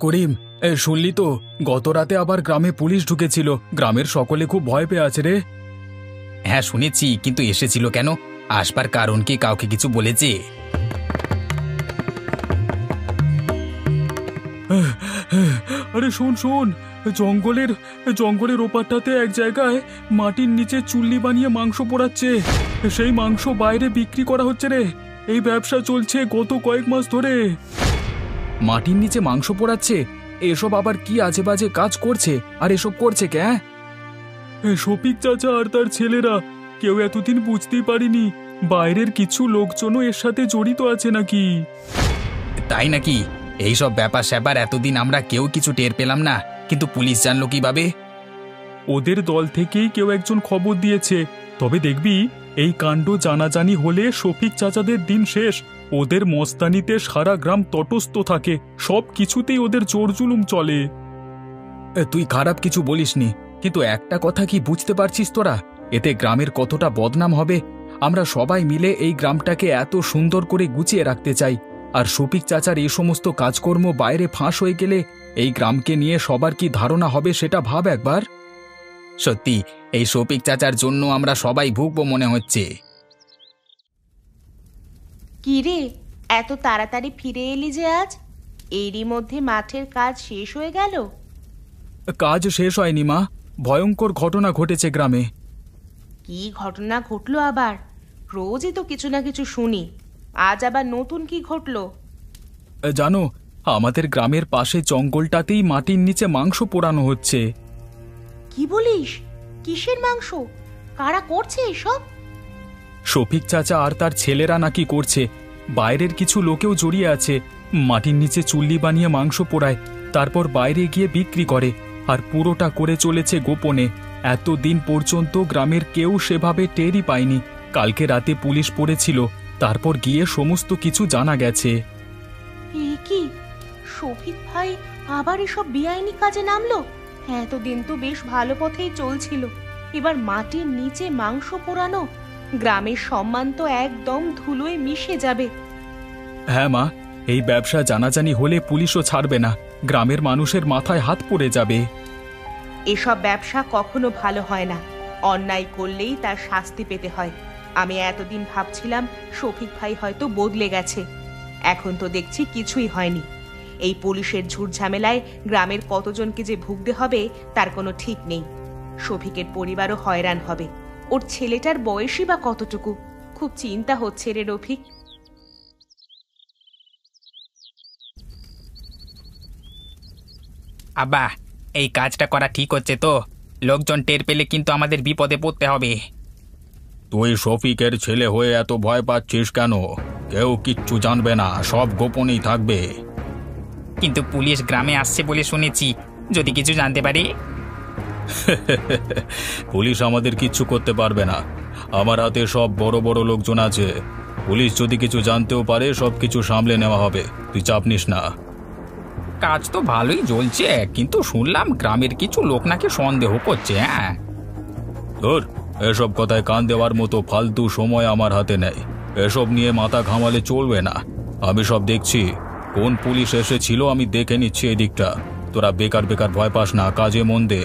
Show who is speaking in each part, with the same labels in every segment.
Speaker 1: করিম, শুনলি তো গত রাতে আবার গ্রামে পুলিশ ঢুকেছিল। গ্রামের সকলে খুব ভয় পেয়ে আছে রে।
Speaker 2: হ্যাঁ শুনেছি, কিন্তু এসেছিল কেন? আসবার কারণ কি কাউকে কিছু বলেছে?
Speaker 1: আরে শোন শোন, জঙ্গলের জঙ্গলের ওপারটাতে এক জায়গায় মাটির নিচে চুল্লি বানিয়ে মাংস পোড়াচ্ছে। সেই মাংস বাইরে বিক্রি করা হচ্ছে রে। এই ব্যবসা চলছে গত কয়েক মাস ধরে।
Speaker 2: মাটির নিচে মাংস পোড়াচ্ছে? এসব আবার কি আজে বাজে কাজ করছে? আর এসব করছে কে?
Speaker 1: শফিক চাচা আর তার ছেলেরা। কেউ এতদিন বুঝতেই পারিনি বাইরের কিছু লোকজনও এর সাথে জড়িত আছে নাকি।
Speaker 2: তাই নাকি? এইসব ব্যাপার স্যাপার এতদিন আমরা কেউ কিছু টের পেলাম না, কিন্তু পুলিশ জানলো কিভাবে?
Speaker 1: ওদের দল থেকেই কেউ একজন খবর দিয়েছে। তবে দেখবি এই কাণ্ড জানাজানি হলে শফিক চাচাদের দিন শেষ। ওদের মস্তানিতে সারা গ্রাম তটস্থ থাকে, সব কিছুতেই ওদের জোর জুলুম চলে।
Speaker 2: তুই খারাপ কিছু বলিসনি, কিন্তু একটা কথা কি বুঝতে পারছিস তোরা? এতে গ্রামের কতটা বদনাম হবে। আমরা সবাই মিলে এই গ্রামটাকে এত সুন্দর করে গুছিয়ে রাখতে চাই, আর শফিক চাচার এই সমস্ত কাজকর্ম বাইরে ফাঁস হয়ে গেলে এই গ্রামকে নিয়ে সবার কি ধারণা হবে সেটা ভাব একবার। সত্যি এই শফিক চাচার জন্য আমরা সবাই ভুগবো মনে হচ্ছে।
Speaker 3: কি রে, এত তাড়াতাড়ি ফিরে এলি যে আজ? এরই মধ্যে মাঠের কাজ শেষ হয়ে গেল?
Speaker 1: কাজ শেষ হয়নি মা, ভয়ঙ্কর ঘটনা ঘটেছে গ্রামে।
Speaker 3: কি ঘটনা ঘটলো আবার? রোজই তো কিছু না কিছু শুনি, আজ আবার নতুন কি ঘটলো?
Speaker 1: জানো, আমাদের গ্রামের পাশে জঙ্গলটাতেই মাটির নিচে মাংস পোড়ানো হচ্ছে।
Speaker 3: কি বলিস? কিসের মাংস? কারা করছে এসব?
Speaker 1: শফিক চাচা আর তার ছেলেরা নাকি করছে। বাইরের কিছু লোকেও জড়িয়ে আছে। মাটির নিচে চুল্লি বানিয়ে মাংস পোড়ায়, তারপর বাইরে গিয়ে বিক্রি করে। আর পুরোটা করে চলেছে গোপনে। এতদিন পর্যন্ত গ্রামের কেউ সেভাবে টেরই পায়নি। কালকে রাতে পুলিশ পড়েছিল, তারপর গিয়ে সমস্ত কিছু জানা গেছে।
Speaker 3: এ কি, শফিক ভাই আবার এসব বেআইনি কাজে নামলো? এতদিন তো বেশ ভালো পথেই চলছিল, এবার মাটির নিচে মাংস পোড়ানো। গ্রামের সম্মান তো একদম ধুলোয় মিশে যাবে।
Speaker 1: হ্যাঁ মা, এই ব্যবসা জানাজানি হলে পুলিশও ছাড়বে না। গ্রামের মানুষের মাথায় হাত পড়ে যাবে।
Speaker 3: এসব ব্যবসা কখনো ভালো হয় না। অন্যায় করলেই তার শাস্তি পেতে হয়। আমি এতদিন ভাবছিলাম শফিক ভাই হয়তো বদলে গেছে, এখন তো দেখছি কিছুই হয়নি। এই পুলিশের ঝুট ঝামেলায় গ্রামের কতজনকে যে ভুগতে হবে তার কোনো ঠিক নেই। শফিকের পরিবারও হয়রান হবে। ওর ছেলেটার বয়সই বা কতটুকু? খুব চিন্তা হচ্ছে রে রফিক।
Speaker 2: আব্বা, এই কাজটা করা ঠিক হচ্ছে তো? লোকজন টের পেলে কিন্তু আমাদের বিপদে পড়তে হবে।
Speaker 1: তুই শফিকের ছেলে হয়ে এত ভয় পাচ্ছিস কেন? কেউ কিচ্ছু জানবে না, সব গোপনেই থাকবে।
Speaker 2: কিন্তু পুলিশ গ্রামে আসছে বলে শুনেছি, যদি কিছু জানতে পারি?
Speaker 1: পুলিশ আমাদের কিচ্ছু করতে পারবে না। আমার হাতে সব বড় বড় লোকজন আছে। পুলিশ যদি কিছু জানতেও পারে, সবকিছু সামলে নেওয়া হবে, তুই চাপ নিস না।
Speaker 2: কাজ তো ভালোই চলছে, কিন্তু শুনলাম গ্রামের কিছু লোক নাকি সন্দেহ করছে। হ্যাঁ,
Speaker 1: তোর এসব কথায় কান দেওয়ার মতো ফালতু সময় আমার হাতে নেই। এসব নিয়ে মাথা ঘামালে চলবে না। আমি সব দেখছি। কোন পুলিশ এসেছিল আমি দেখে নিচ্ছি এদিকটা। তোরা বেকার বেকার ভয় পাস না, কাজে মন দে।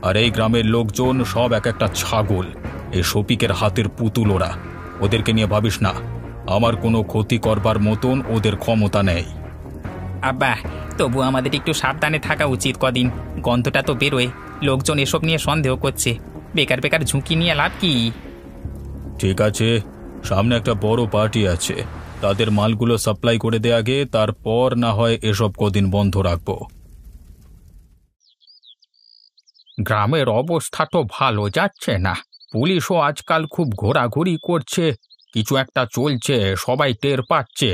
Speaker 1: আর এই গ্রামের লোকজন সব এক একটা ছাগল, এই শফিকের হাতের পুতুল ওরা। ওদেরকে নিয়ে ভাবিস না। আমার কোনো ক্ষতি করবার মতন ওদের ক্ষমতা নেই।
Speaker 2: আব্বা, তবু আমাদের একটু সাবধানে থাকা উচিত। কদিন গন্ধটা তো বেরোয়, লোকজন এসব নিয়ে সন্দেহ করছে। বেকার বেকার ঝুঁকি নিয়ে লাভ কি?
Speaker 1: ঠিক আছে, সামনে একটা বড় পার্টি আছে, তাদের মালগুলো সাপ্লাই করে দে আগে, তারপর না হয় এসব কদিন বন্ধ রাখবো।
Speaker 2: গ্রামের অবস্থা তো ভালো যাচ্ছে না। পুলিশও আজকাল খুব ঘোরাঘুরি করছে, কিছু একটা চলছে, সবাই টের পাচ্ছে।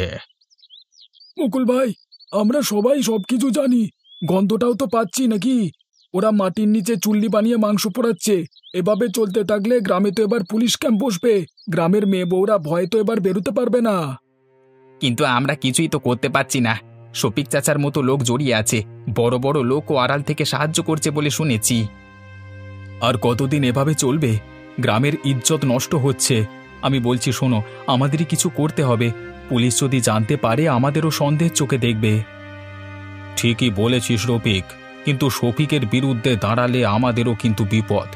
Speaker 1: মুকুল ভাই, আমরা সবাই সবকিছু জানি, গন্ধটাও তো পাচ্ছি নাকি?
Speaker 2: ওরা মাটির নিচে চুল্লি বানিয়ে মাংস পোড়াচ্ছে। এভাবে চলতে থাকলে গ্রামে তো এবার পুলিশ ক্যাম্প বসবে। গ্রামের মেয়ে বউরা ভয়ে তো এবার বেরোতে পারবে না।
Speaker 4: কিন্তু আমরা কিছুই তো করতে পারছি না। শফিক চাচার মতো লোক জড়িয়ে আছে, বড় বড় লোক ও আড়াল থেকে সাহায্য করছে বলে শুনেছি।
Speaker 2: আর কতদিন এভাবে চলবে? গ্রামের ইজ্জত নষ্ট হচ্ছে। আমি বলছি শোনো, আমাদেরই কিছু করতে হবে। পুলিশ যদি জানতে পারে আমাদেরও সন্দেহের চোখে দেখবে।
Speaker 1: ঠিকই বলেছিস রফিক, কিন্তু শফিকের বিরুদ্ধে দাঁড়ালে আমাদেরও কিন্তু বিপদ।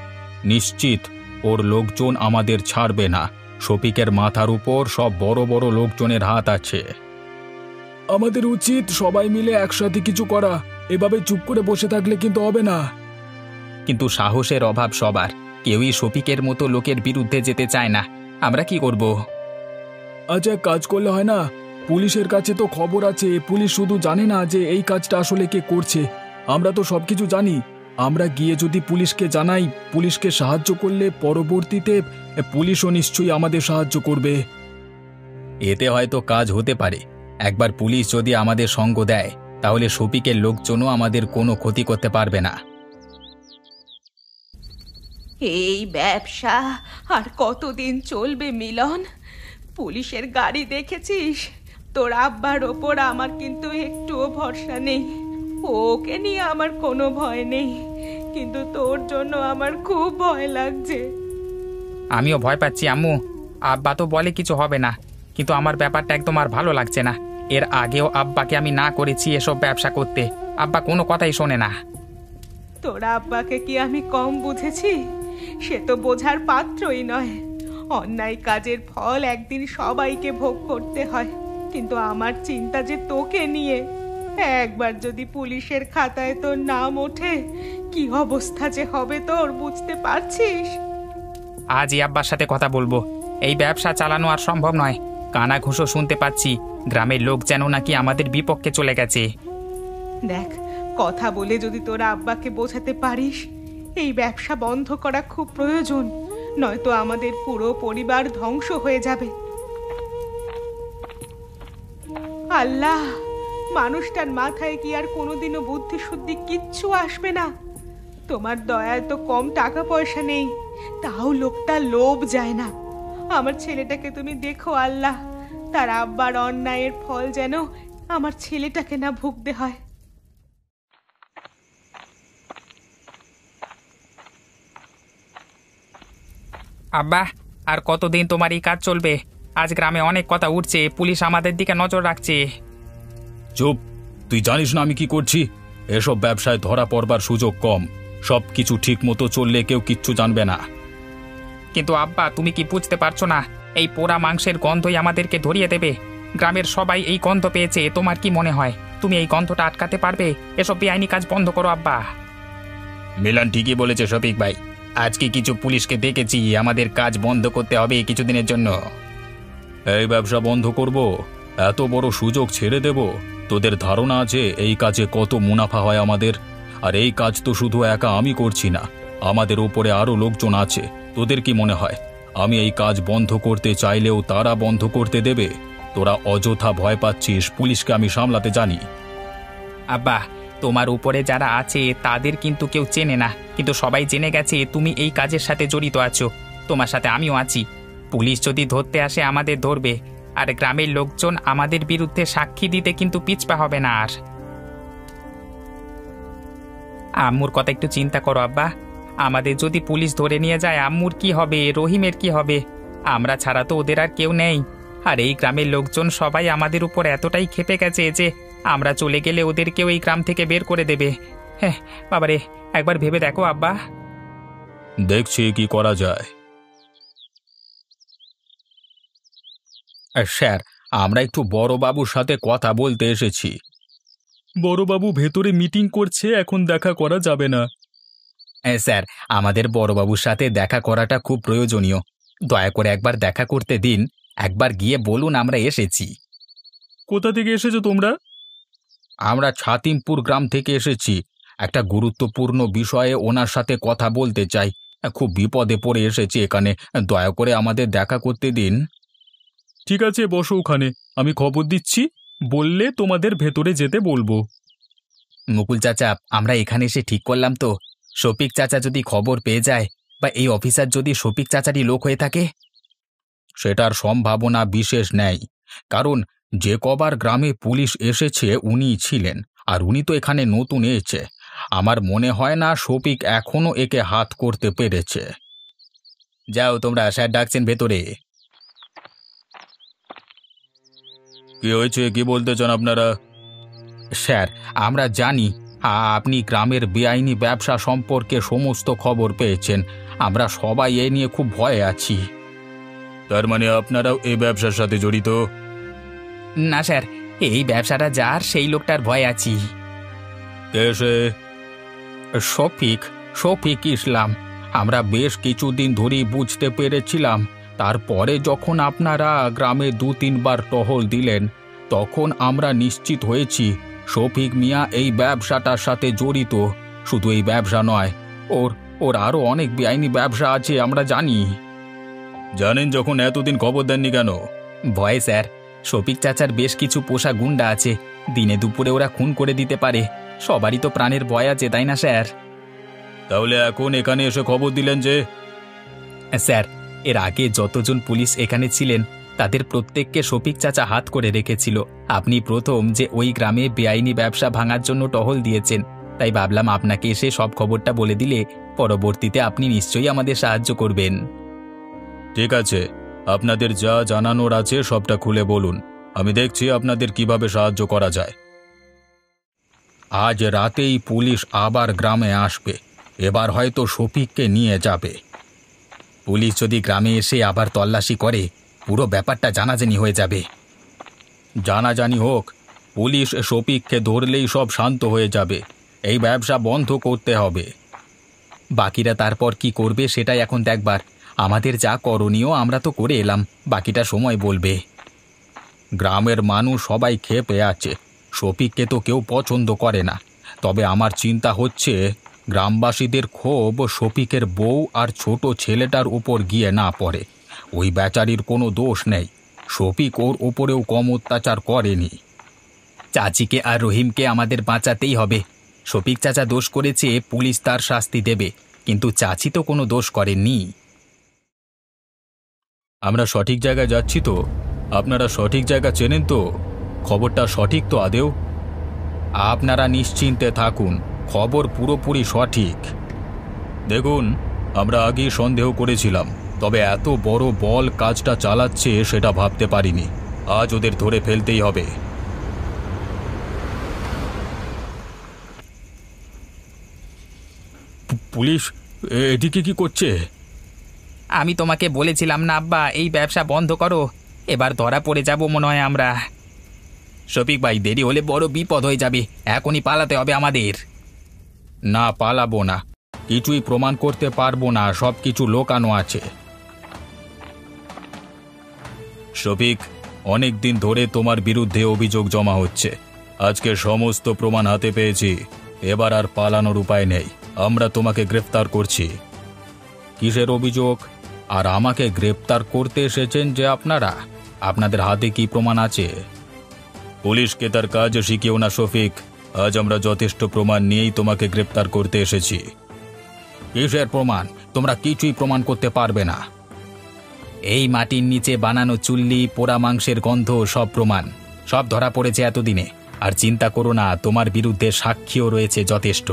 Speaker 1: নিশ্চিত ওর লোকজন আমাদের ছাড়বে না। শফিকের মাথার উপর সব বড় বড় লোকজনের হাত আছে।
Speaker 2: আমাদের উচিত সবাই মিলে একসাথে কিছু করা। এভাবে চুপ করে বসে থাকলে কিন্তু হবে না।
Speaker 4: কিন্তু সাহসের অভাব সবার, কেউই শফিকের মতো লোকের বিরুদ্ধে যেতে চায় না। আমরা কি করব?
Speaker 2: আজ এক কাজ করলে হয় না? পুলিশের কাছে তো খবর আছে, পুলিশ শুধু জানে না যে এই কাজটা আসলে কে করছে। আমরা তো সবকিছু জানি। আমরা গিয়ে যদি পুলিশকে জানাই, পুলিশকে সাহায্য করলে পরবর্তীতে পুলিশও নিশ্চয়ই আমাদের সাহায্য করবে।
Speaker 4: এতে হয়তো কাজ হতে পারে। একবার পুলিশ যদি আমাদের সঙ্গ দেয়, তাহলে শফিকের লোকজনও আমাদের কোনো ক্ষতি করতে পারবে না।
Speaker 3: এই ব্যবসা আর কতদিন চলবে মিলন? পুলিশের গাড়ি দেখেছিস? তোর আব্বার ওপর আমার কিন্তু একটুও ভরসা নেই। ওকে নিয়ে আমার কোনো ভয় নেই, কিন্তু তোর জন্য আমার খুব ভয় লাগছে।
Speaker 4: আমিও ভয় পাচ্ছি আম্মু। আব্বা তো বলে কিছু হবে না, কিন্তু আমার ব্যাপারটা একদম আর ভালো লাগছে না। এর আগেও আব্বাকে আমি না করেছি এসব ব্যবসা করতে, আব্বা কোনো কথাই শোনে না।
Speaker 3: তোর আব্বাকে কি আমি কম বুঝেছি? সে তো বোঝার পাত্রই নয়। অন্যায় কাজের ফল একদিন সবাইকে ভোগ করতে হয়, কিন্তু আমার চিন্তা যে তোকে নিয়ে। একবার যদি পুলিশের খাতায় তোর নাম ওঠে, কি অবস্থা যে হবে তোর বুঝতে পারছিস?
Speaker 4: আজই আব্বার সাথে কথা বলবো। এই ব্যবসা চালানো আর সম্ভব নয়। কানা ঘুষো শুনতে পাচ্ছি, গ্রামের লোক যেন নাকি আমাদের বিপক্ষে চলে গেছে।
Speaker 3: দেখ, কথা বলে যদি তোর আব্বাকে বোঝাতে পারিস এই ব্যবসা বন্ধ করা খুব প্রয়োজন, নয়তো আমাদের পুরো পরিবার ধ্বংস হয়ে যাবে। আল্লাহ, মানুষটার মাথায় কি আর কোনোদিনও বুদ্ধি শুদ্ধি কিচ্ছু আসবে না? তোমার দয়ায় তো কম টাকা পয়সা নেই, তাও লোকটা লোভ যায় না। আমার ছেলেটাকে তুমি দেখো আল্লাহ, তার আব্বার অন্যায়ের ফল যেন আমার ছেলেটাকে না ভুগতে হয়।
Speaker 4: আব্বা, আর কতদিন তোমার এই কাজ চলবে? আজ গ্রামে অনেক কথা উঠছে, পুলিশ আমাদের দিকে নজর রাখছে।
Speaker 1: চুপ! তুই জানিস না আমি কি করছি? এসব ব্যবসায় ধরা পড়বার সুযোগ কম। সব কিছু ঠিক মতো চললে কেউ কিচ্ছু জানবে না।
Speaker 4: কিন্তু আব্বা, তুমি কি বুঝতে পারছো না? এই পোড়া মাংসের গন্ধই আমাদেরকে ধরিয়ে দেবে। গ্রামের সবাই এই গন্ধ পেয়েছে। তোমার কি মনে হয় তুমি এই গন্ধটা আটকাতে পারবে? এসব বেআইনি কাজ বন্ধ করো আব্বা।
Speaker 1: মিলন ঠিকই বলেছে শফিক ভাই।
Speaker 4: আজকে কিছু পুলিশকে দেখেছি, আমাদের কাজ বন্ধ করতে হবে কিছুদিনের জন্য।
Speaker 1: এই ব্যবসা বন্ধ করব? এত বড় সুযোগ ছেড়ে দেব? তোদের ধারণা আছে এই কাজে কত মুনাফা হয় আমাদের? আর এই কাজ তো শুধু একা আমি করছি না, আমাদের উপরে আরো লোকজন আছে। তোদের কি মনে হয় আমি এই কাজ বন্ধ করতে চাইলেও তারা বন্ধ করতে দেবে? তোরা অযথা ভয় পাচ্ছিস, পুলিশকে আমি সামলাতে জানি।
Speaker 4: আব্বা, তোমার উপরে যারা আছে তাদের কিন্তু কেউ চেনে না, কিন্তু সবাই জেনে গেছে তুমি এই কাজের সাথে জড়িত আছো। তোমার সাথে আমিও আছি। পুলিশ যদি ধরতে আসে আমাদের ধরবে, আর গ্রামের লোকজন আমাদের বিরুদ্ধে সাক্ষী দিতে কিন্তু পিছপা হবে না আর। আম্মুর কথা একটু চিন্তা করো আব্বা। আমাদের যদি পুলিশ ধরে নিয়ে যায়, আম্মুর কি হবে? রহিমের কি হবে? আমরা ছাড়া তো ওদের আর কেউ নেই। আর এই গ্রামের লোকজন সবাই আমাদের উপর এতটাই ক্ষেপে গেছে যে আমরা চলে গেলে ওদেরকেও এই গ্রাম থেকে বের করে দেবে। হ্যাঁ বাবারে, একবার ভেবে দেখো আব্বা।
Speaker 1: দেখছি কি করা যায়।
Speaker 2: স্যার, আমরা একটু বড়বাবুর সাথে কথা বলতে এসেছি। বড়বাবু ভেতরে মিটিং করছে, এখন দেখা করা যাবে না।
Speaker 4: স্যার, আমাদের বড়বাবুর সাথে দেখা করাটা খুব প্রয়োজনীয়। দয়া করে একবার দেখা করতে দিন। একবার গিয়ে বলুন আমরা এসেছি।
Speaker 2: কোথা থেকে এসেছো তোমরা?
Speaker 1: আমরা ছাতিমপুর গ্রাম থেকে এসেছি। একটা গুরুত্বপূর্ণ বিষয়ে ওনার সাথে কথা বলতে চাই। খুব বিপদে পড়ে এসেছি এখানে, দয়া করে আমাদের দেখা করতে দিন।
Speaker 2: ঠিক আছে, বসো ওখানে, আমি খবর দিচ্ছি। বললে তোমাদের ভেতরে যেতে বলবো। মুকুল চাচা, আমরা এখানে এসে ঠিক করলাম তো, শফিক চাচা যদি খবর পেয়ে যায় বা এই অফিসার যদি শফিক চাচারই লোক হয়ে থাকে?
Speaker 1: সেটার সম্ভাবনা বিশেষ নেই, কারণ যে কবার গ্রামে পুলিশ এসেছে উনিই ছিলেন, আর উনি তো এখানে নতুন এসেছে। আমার মনে হয় না শফিক এখনো একে হাত করতে পেরেছে।
Speaker 2: যাও তোমরা, স্যার ডাকছেন ভেতরে।
Speaker 1: কি হয়েছে, কি বলতে চান আপনারা?
Speaker 2: স্যার, আমরা জানি আপনি গ্রামের বেআইনি ব্যবসা সম্পর্কে সমস্ত খবর পেয়েছেন। আমরা সবাই এ নিয়ে খুব ভয়ে আছি।
Speaker 1: তার মানে আপনারাও এই ব্যবসার সাথে জড়িত?
Speaker 4: না স্যার, এই ব্যবসাটা যার সেই লোকটার ভয় আছি।
Speaker 1: কে সে?
Speaker 2: শফিক, শফিক ইসলাম। আমরা বেশ কিছুদিন ধরেই বুঝতে পেরেছিলাম, তারপরে যখন আপনারা গ্রামে 2-3 বার টহল দিলেন, তখন আমরা নিশ্চিত হয়েছি শফিক মিয়া এই ব্যবসাটার সাথে জড়িত। শুধু এই ব্যবসা নয়, ওর আরও অনেক বেআইনি ব্যবসা আছে, আমরা জানি।
Speaker 1: জানেন যখন এতদিন খবর দেননি কেন?
Speaker 2: ভয় স্যার, শফিক চাচার বেশ কিছু পোষা গুন্ডা আছে, দিনে দুপুরে ওরা খুন করে দিতে পারে। সবারই তো প্রাণের ভয় আছে, তাই না স্যার?
Speaker 1: তাহলে এখন এখানে এসে খবর দিলেন যে?
Speaker 2: স্যার, এর আগে যতজন পুলিশ এখানে ছিলেন তাদের প্রত্যেককে শফিক চাচা হাত করে রেখেছিল। আপনি প্রথম যে ওই গ্রামে বেআইনি ব্যবসা ভাঙার জন্য টহল দিয়েছেন, তাই ভাবলাম আপনাকে এসে সব খবরটা বলে দিলে পরবর্তীতে আপনি নিশ্চয়ই আমাদের সাহায্য করবেন।
Speaker 1: ঠিক আছে, আপনাদের যা জানানোর আছে সবটা খুলে বলুন, আমি দেখছি আপনাদের কিভাবে সাহায্য করা যায়। আজ রাতেই পুলিশ আবার গ্রামে আসবে, এবার হয়তো শফিককে নিয়ে যাবে।
Speaker 2: পুলিশ যদি গ্রামে এসে আবার তল্লাশি করে, পুরো ব্যাপারটা জানাজানি হয়ে যাবে।
Speaker 1: জানাজানি হোক, পুলিশ শফিককে ধরলেই সব শান্ত হয়ে যাবে। এই ব্যবসা বন্ধ করতে হবে।
Speaker 2: বাকিরা তারপর কি করবে সেটাই এখন দেখবার। আমাদের যা করণীয় আমরা তো করে এলাম, বাকিটা সময় বলবে।
Speaker 1: গ্রামের মানুষ সবাই ক্ষেপে আছে, শফিককে তো কেউ পছন্দ করে না। তবে আমার চিন্তা হচ্ছে গ্রামবাসীদের ক্ষোভ শফিকের বউ আর ছোট ছেলেটার উপর গিয়ে না পড়ে। ওই বেচারির কোনো দোষ নেই, শফিক ওর উপরেও কম অত্যাচার করেনি।
Speaker 2: চাচিকে আর রহিমকে আমাদের বাঁচাতেই হবে। শফিক চাচা দোষ করেছে, পুলিশ তার শাস্তি দেবে, কিন্তু চাচি তো কোনো দোষ করেননি।
Speaker 1: আমরা সঠিক জায়গায় যাচ্ছি তো? আপনারা সঠিক জায়গা চেনেন তো? খবরটা সঠিক তো আদেও?
Speaker 2: আপনারা নিশ্চিন্তে থাকুন, খবর পুরোপুরি সঠিক।
Speaker 1: দেখুন, আমরা আগেই সন্দেহ করেছিলাম, তবে এত বড় বল কাজটা চালাচ্ছে সেটা ভাবতে পারিনি। আজ ওদের ধরে ফেলতেই হবে। পুলিশ এদিকে কি করছে?
Speaker 4: আমি তোমাকে বলেছিলাম না আব্বা, এই ব্যবসা বন্ধ করো, এবার ধরা পড়ে যাব মনে হয় আমরা।
Speaker 2: শফিক ভাই, দেরি হলে বড় বিপদ হয়ে যাবে, এখনই পালাতে হবে আমাদের।
Speaker 1: না, পালাবো না, কিছুই প্রমাণ করতে পারবো না, সব কিছু লোকানো আছে। শফিক, অনেক দিন ধরে তোমার বিরুদ্ধে অভিযোগ জমা হচ্ছে, আজকে সমস্ত প্রমাণ হাতে পেয়েছি। এবার আর পালানোর উপায় নেই, আমরা তোমাকে গ্রেফতার করছি। কিসের অভিযোগ? আর আমাকে গ্রেফতার করতে এসেছেন যে আপনারা? আপনাদের হাতে কি প্রমাণ আছে? পুলিশকে তার কাজ শিখিও না শফিক, আজ আমরা যথেষ্ট প্রমাণ নিয়েই তোমাকে গ্রেফতার করতে এসেছি। কিসের প্রমাণ? তোমরা কিছুই প্রমাণ করতে পারবে না।
Speaker 2: এই মাটির নিচে বানানো চুল্লি, পোড়া মাংসের গন্ধ, সব প্রমাণ, সব ধরা পড়েছে এতদিনে। আর চিন্তা করো না, তোমার বিরুদ্ধে সাক্ষীও রয়েছে যথেষ্ট।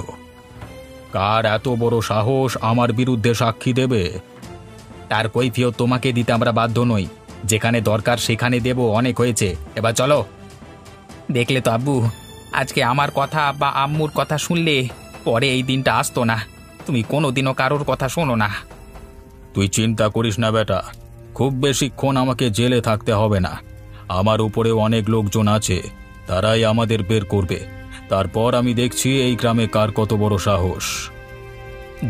Speaker 1: কার এত বড় সাহস আমার বিরুদ্ধে সাক্ষী দেবে?
Speaker 2: তার কৈফিয়ত তোমাকে দিতে আমরা বাধ্য নই, যেখানে দরকার সেখানে দেব, অনেক হয়েছে, এবার চলো।
Speaker 4: দেখলে তো আব্বু, আজকে আমার কথা বা আম্মুর কথা শুনলে পরে এই দিনটা আসতো না। তুমি কোনোদিনও কারোর কথা শোনো না।
Speaker 1: তুই চিন্তা করিস না বেটা, খুব বেশিক্ষণ আমাকে জেলে থাকতে হবে না। আমার উপরেও অনেক লোকজন আছে, তারাই আমাদের বের করবে। তারপর আমি দেখছি এই গ্রামে কার কত বড় সাহস।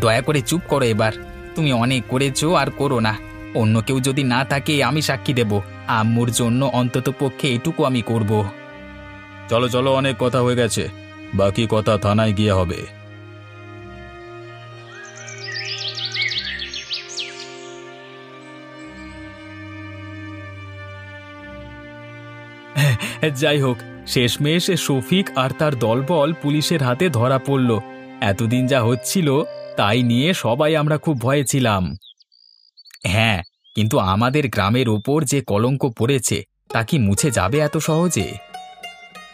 Speaker 2: দয়া করে চুপ করো এবার, তুমি অনেক করেছো, আর করো না। অন্য কেউ যদি না থাকে আমি সাক্ষী দেব, আম্মুর জন্য অন্তত পক্ষে এটুকু আমি করব।
Speaker 1: চলো চলো, অনেক কথা হয়ে গেছে, বাকি কথা থানায় গিয়ে হবে।
Speaker 2: যাই হোক, শেষমেশ শফিক আর তার দলবল পুলিশের হাতে ধরা পড়ল। এতদিন যা হচ্ছিল তাই নিয়ে সবাই আমরা খুব ভয়ে ছিলাম। হ্যাঁ, কিন্তু আমাদের গ্রামের ওপর যে কলঙ্ক পড়েছে তা কি মুছে যাবে এত সহজে?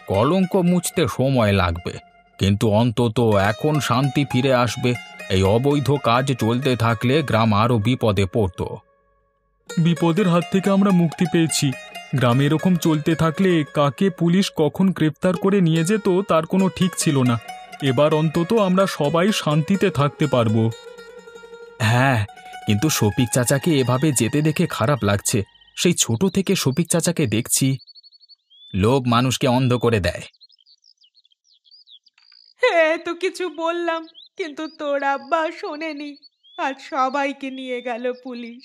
Speaker 1: কলঙ্ক মুছতে সময় লাগবে, কিন্তু অন্তত এখন শান্তি ফিরে আসবে। এই অবৈধ কাজ চলতে থাকলে গ্রাম আরো বিপদে পড়তো।
Speaker 2: বিপদের হাত থেকে আমরা মুক্তি পেয়েছি। গ্রামে এরকম চলতে থাকলে কাকে পুলিশ কখন গ্রেপ্তার করে নিয়ে যেত তার কোনো ঠিক ছিল না। এবার অন্তত আমরা সবাই শান্তিতে থাকতে পারবো। হ্যাঁ, কিন্তু শফিক চাচাকে এভাবে যেতে দেখে খারাপ লাগছে। সেই ছোট থেকে শফিক চাচাকে দেখছি। লোভ মানুষকে অন্ধ করে দেয়।
Speaker 3: হ্যাঁ, তো কিছু বললাম, কিন্তু তোর আব্বা শোনেনি, আর সবাইকে নিয়ে গেল পুলিশ।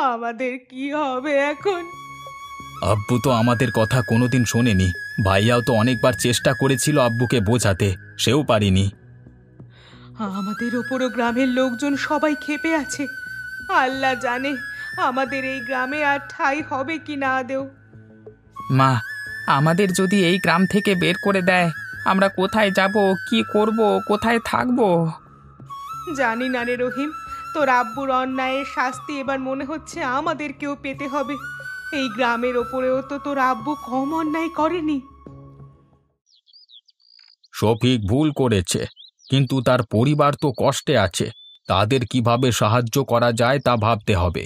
Speaker 3: আমাদের কি হবে এখন?
Speaker 2: আব্বু তো আমাদের কথা কোনোদিন শোনেনি। ভাইয়াও তো অনেকবার চেষ্টা করেছিল আব্বুকে বোঝাতে, সেও পারিনি।
Speaker 3: আমাদের ওপরও গ্রামের লোকজন সবাই ক্ষেপে আছে। আল্লাহ জানে আমাদের এই গ্রামে আর ঠাঁই হবে কি না আদেও।
Speaker 4: মা, আমাদের যদি এই গ্রাম থেকে বের করে দেয়, আমরা কোথায় যাব, কি করব, কোথায় থাকব?
Speaker 3: জানি না রে রহিম, তোর আব্বুর অন্যায়ের শাস্তি এবার মনে হচ্ছে আমাদেরকেও পেতে হবে। এই গ্রামের ওপরেও তো তোর আব্বু কম অন্যায় করেনি।
Speaker 1: শফিক ভুল করেছে, কিন্তু তার পরিবার তো কষ্টে আছে। তাদের কিভাবে সাহায্য করা যায় তা ভাবতে হবে।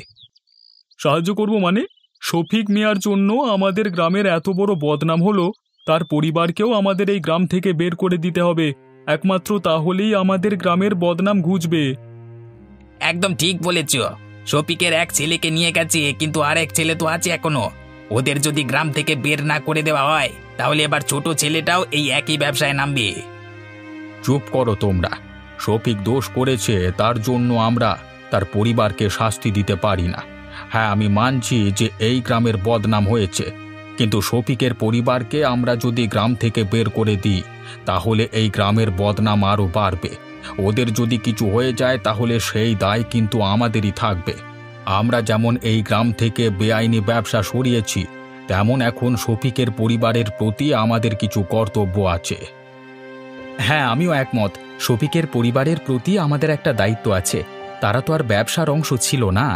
Speaker 2: সাহায্য করব মানে? শফিক মিয়ার জন্য আমাদের গ্রামের এত বড় বদনাম হলো, তার পরিবারকেও আমাদের এই গ্রাম থেকে বের করে দিতে হবে। একমাত্র তাহলেই আমাদের গ্রামের বদনাম ঘুচবে।
Speaker 4: একদম ঠিক বলেছ। শফিকের এক ছেলেকে নিয়ে গেছে, কিন্তু আরেক ছেলে তো আছে এখনো। ওদের যদি গ্রাম থেকে বের না করে দেওয়া হয়, তাহলে এবার ছোট ছেলেটাও এই একই ব্যবসায় নামবে।
Speaker 1: চুপ করো তোমরা। শফিক দোষ করেছে, তার জন্য আমরা তার পরিবারকে শাস্তি দিতে পারি না। হ্যাঁ, আমি মানছি যে এই গ্রামের বদনাম হয়েছে, কিন্তু শফিকের পরিবারকে আমরা যদি গ্রাম থেকে বের করে দিই, তাহলে এই গ্রামের বদনাম আরও বাড়বে। ওদের যদি কিছু হয়ে যায় তাহলে সেই দায় কিন্তু আমাদেরই থাকবে। আমরা যেমন এই গ্রাম থেকে বেআইনি ব্যবসা সরিয়েছি, তেমন এখন শফিকের পরিবারের প্রতি আমাদের কিছু কর্তব্য আছে।
Speaker 2: হ্যাঁ, আমিও একমত। শফিকের পরিবারের প্রতি আমাদের একটা দায়িত্ব আছে। তারা তো আর ব্যবসার অংশ ছিল না।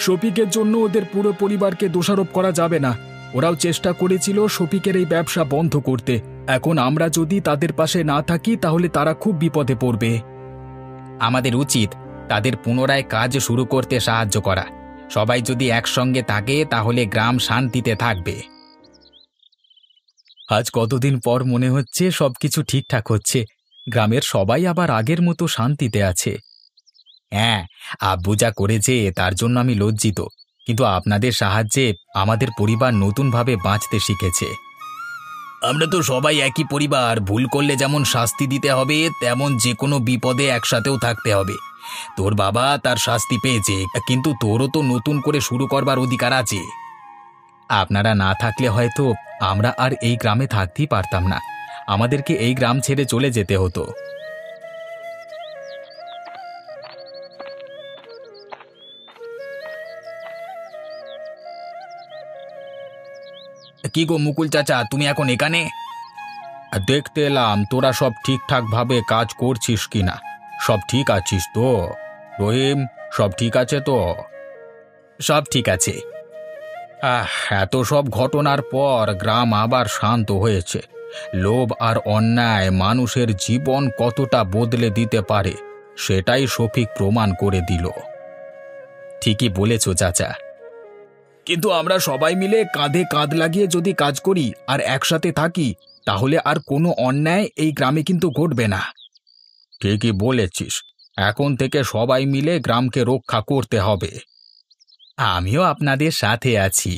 Speaker 2: শফিকের জন্য ওদের পুরো পরিবারকে দোষারোপ করা যাবে না। ওরাও চেষ্টা করেছিল শফিকের এই ব্যবসা বন্ধ করতে। এখন আমরা যদি তাদের পাশে না থাকি তাহলে তারা খুব বিপদে পড়বে।
Speaker 4: আমাদের উচিত তাদের পুনরায় কাজ শুরু করতে সাহায্য করা। সবাই যদি একসঙ্গে থাকে তাহলে গ্রাম শান্তিতে থাকবে।
Speaker 2: আজ কতদিন পর মনে হচ্ছে সবকিছু ঠিকঠাক হচ্ছে। গ্রামের সবাই আবার আগের মতো শান্তিতে আছে।
Speaker 4: হ্যাঁ, আব্বু যা করেছে তার জন্য আমি লজ্জিত, কিন্তু আপনাদের সাহায্যে আমাদের পরিবার নতুনভাবে বাঁচতে শিখেছে। আমরা তো সবাই একই পরিবার। ভুল করলে যেমন শাস্তি দিতে হবে, তেমন যে কোনো বিপদে একসাথেও থাকতে হবে। তোর বাবা তার শাস্তি পেয়েছে, কিন্তু তোরও তো নতুন করে শুরু করবার অধিকার আছে।
Speaker 2: আপনারা না থাকলে হয়তো আমরা আর এই গ্রামে থাকতেই পারতাম না। আমাদেরকে এই গ্রাম ছেড়ে চলে যেতে হতো।
Speaker 4: কি গো মুকুল চাচা, তুমি এখন এখানে?
Speaker 1: দেখতে এলাম তোরা সব ঠিকঠাক ভাবে কাজ করছিস কিনা। সব ঠিক আছিস তো রহিম? সব ঠিক আছে তো?
Speaker 2: সব ঠিক আছে।
Speaker 1: এত সব ঘটনার পর গ্রাম আবার শান্ত হয়েছে। লোভ আর অন্যায় মানুষের জীবন কতটা বদলে দিতে পারে সেটাই শফিক প্রমাণ করে দিল।
Speaker 2: ঠিকই বলেছ চাচা। কিন্তু আমরা সবাই মিলে কাঁধে কাঁধ লাগিয়ে যদি কাজ করি আর একসাথে থাকি, তাহলে আর কোনো অন্যায় এই গ্রামে কিন্তু ঘটবে না।
Speaker 1: ঠিকই বলেছিস। এখন থেকে সবাই মিলে গ্রামকে রক্ষা করতে হবে।
Speaker 2: আমিও আপনাদের সাথে আছি।